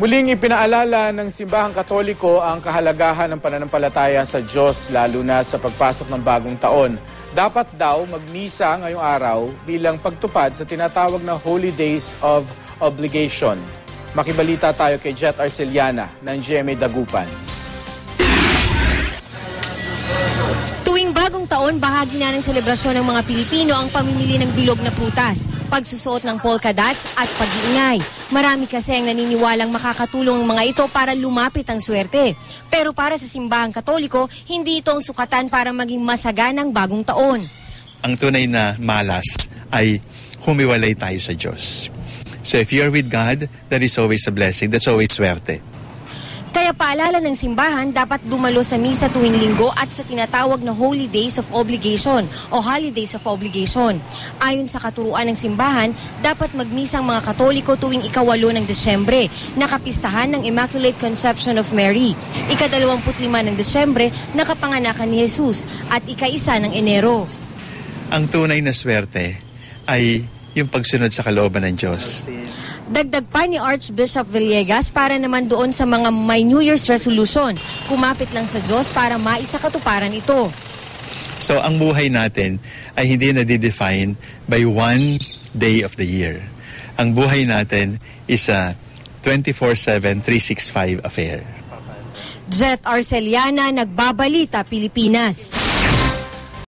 Muling ipinaalala ng Simbahang Katoliko ang kahalagahan ng pananampalataya sa Diyos lalo na sa pagpasok ng bagong taon. Dapat daw magmisa ngayong araw bilang pagtupad sa tinatawag na Holy Days of Obligation. Makibalita tayo kay Jet Arceliana ng GMA Dagupan. Tuwing bagong taon, bahagi na ng selebrasyon ng mga Pilipino ang pamimili ng bilog na prutas, pagsusuot ng polka dots at pag-iingay. Marami kasi ang naniniwalang makakatulong ang mga ito para lumapit ang swerte. Pero para sa Simbahang Katoliko, hindi ito ang sukatan para maging masaganang bagong taon. Ang tunay na malas ay humiwalay tayo sa Diyos. So if you're with God, that is always a blessing. That's always swerte. Kaya paalala ng simbahan, dapat dumalo sa misa tuwing linggo at sa tinatawag na Holy Days of Obligation o Holidays of Obligation. Ayon sa katuruan ng simbahan, dapat magmisang mga Katoliko tuwing ika-8 ng Desyembre, nakapistahan ng Immaculate Conception of Mary. Ika-25 ng Desyembre, nakapanganakan ni Jesus at ika-1 ng Enero. Ang tunay na swerte ay yung pagsunod sa kalooban ng Diyos. Dagdag pa ni Archbishop Villegas para naman doon sa mga may New Year's resolution. Kumapit lang sa Diyos para maisakatuparan ito. So ang buhay natin ay hindi na-define by one day of the year. Ang buhay natin is a 24/7, 365 affair. Jet Arceliana, Nagbabalita, Pilipinas.